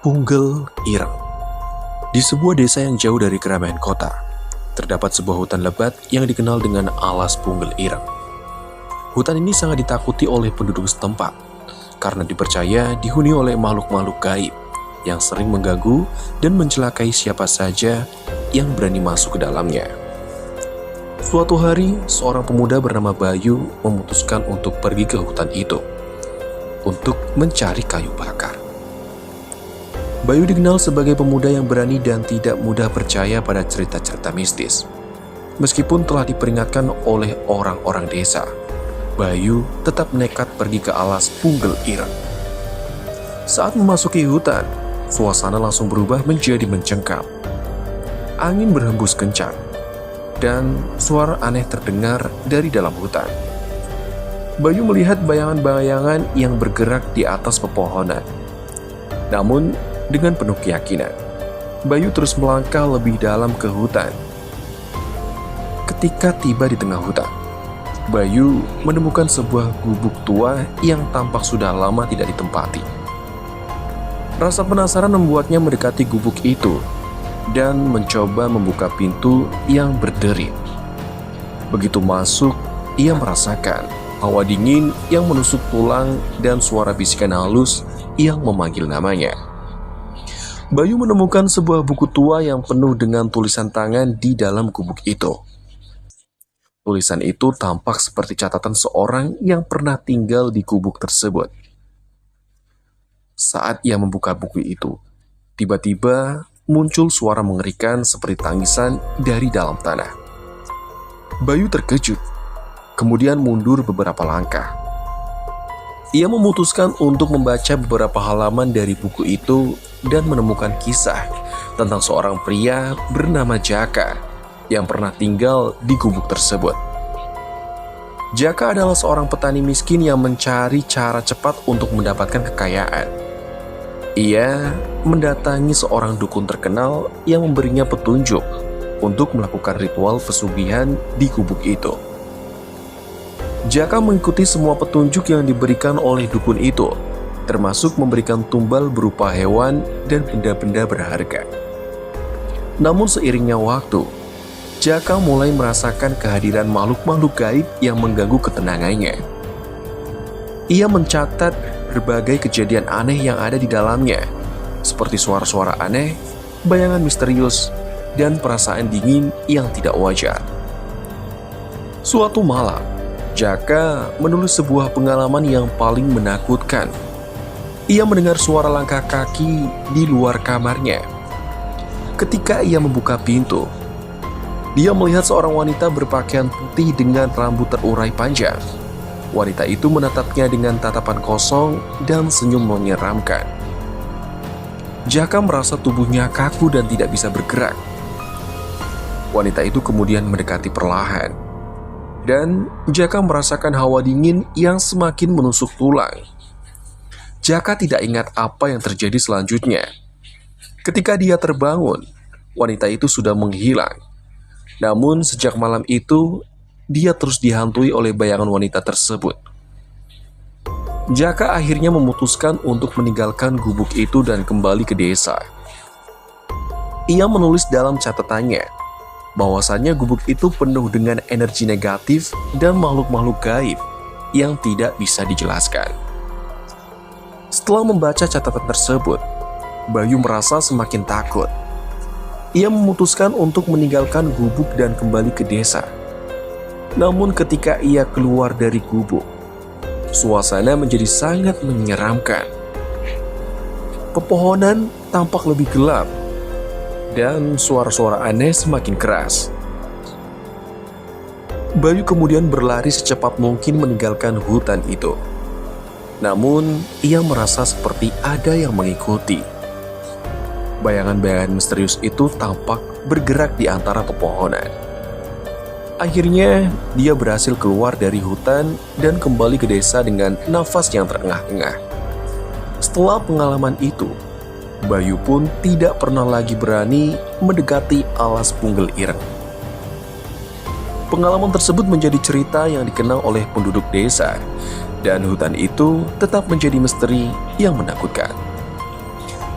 Punggel Ireng. Di sebuah desa yang jauh dari keramaian kota, terdapat sebuah hutan lebat yang dikenal dengan alas Punggel Ireng. Hutan ini sangat ditakuti oleh penduduk setempat, karena dipercaya dihuni oleh makhluk-makhluk gaib yang sering mengganggu dan mencelakai siapa saja yang berani masuk ke dalamnya. Suatu hari, seorang pemuda bernama Bayu memutuskan untuk pergi ke hutan itu untuk mencari kayu bakar. Bayu dikenal sebagai pemuda yang berani dan tidak mudah percaya pada cerita-cerita mistis. Meskipun telah diperingatkan oleh orang-orang desa, Bayu tetap nekat pergi ke alas Punggel Ireng. Saat memasuki hutan, suasana langsung berubah menjadi mencekam. Angin berhembus kencang, dan suara aneh terdengar dari dalam hutan. Bayu melihat bayangan-bayangan yang bergerak di atas pepohonan. Namun, dengan penuh keyakinan, Bayu terus melangkah lebih dalam ke hutan. Ketika tiba di tengah hutan, Bayu menemukan sebuah gubuk tua yang tampak sudah lama tidak ditempati. Rasa penasaran membuatnya mendekati gubuk itu dan mencoba membuka pintu yang berderi. Begitu masuk, ia merasakan hawa dingin yang menusuk tulang dan suara bisikan halus yang memanggil namanya. Bayu menemukan sebuah buku tua yang penuh dengan tulisan tangan di dalam gubuk itu. Tulisan itu tampak seperti catatan seorang yang pernah tinggal di gubuk tersebut. Saat ia membuka buku itu, tiba-tiba muncul suara mengerikan seperti tangisan dari dalam tanah. Bayu terkejut, kemudian mundur beberapa langkah. Ia memutuskan untuk membaca beberapa halaman dari buku itu dan menemukan kisah tentang seorang pria bernama Jaka yang pernah tinggal di gubuk tersebut. Jaka adalah seorang petani miskin yang mencari cara cepat untuk mendapatkan kekayaan. Ia mendatangi seorang dukun terkenal yang memberinya petunjuk untuk melakukan ritual pesugihan di gubuk itu. Jaka mengikuti semua petunjuk yang diberikan oleh dukun itu, termasuk memberikan tumbal berupa hewan dan benda-benda berharga. Namun seiringnya waktu, Jaka mulai merasakan kehadiran makhluk-makhluk gaib yang mengganggu ketenangannya. Ia mencatat berbagai kejadian aneh yang ada di dalamnya, seperti suara-suara aneh, bayangan misterius, dan perasaan dingin yang tidak wajar. Suatu malam, Jaka menulis sebuah pengalaman yang paling menakutkan. Ia mendengar suara langkah kaki di luar kamarnya. Ketika ia membuka pintu, dia melihat seorang wanita berpakaian putih dengan rambut terurai panjang. Wanita itu menatapnya dengan tatapan kosong dan senyum menyeramkan. Jaka merasa tubuhnya kaku dan tidak bisa bergerak. Wanita itu kemudian mendekati perlahan, dan Jaka merasakan hawa dingin yang semakin menusuk tulang. Jaka tidak ingat apa yang terjadi selanjutnya. Ketika dia terbangun, wanita itu sudah menghilang. Namun sejak malam itu, dia terus dihantui oleh bayangan wanita tersebut. Jaka akhirnya memutuskan untuk meninggalkan gubuk itu dan kembali ke desa. Ia menulis dalam catatannya bahwasannya gubuk itu penuh dengan energi negatif dan makhluk-makhluk gaib yang tidak bisa dijelaskan. Setelah membaca catatan tersebut, Bayu merasa semakin takut. Ia memutuskan untuk meninggalkan gubuk dan kembali ke desa. Namun ketika ia keluar dari gubuk, suasana menjadi sangat menyeramkan. Pepohonan tampak lebih gelap, dan suara-suara aneh semakin keras. Bayu kemudian berlari secepat mungkin meninggalkan hutan itu. Namun, ia merasa seperti ada yang mengikuti. Bayangan-bayangan misterius itu tampak bergerak di antara pepohonan. Akhirnya, dia berhasil keluar dari hutan dan kembali ke desa dengan nafas yang terengah-engah. Setelah pengalaman itu, Bayu pun tidak pernah lagi berani mendekati alas Punggel Ireng. Pengalaman tersebut menjadi cerita yang dikenal oleh penduduk desa, dan hutan itu tetap menjadi misteri yang menakutkan.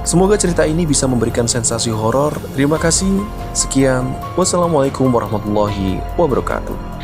Semoga cerita ini bisa memberikan sensasi horor. Terima kasih. Sekian. Wassalamualaikum warahmatullahi wabarakatuh.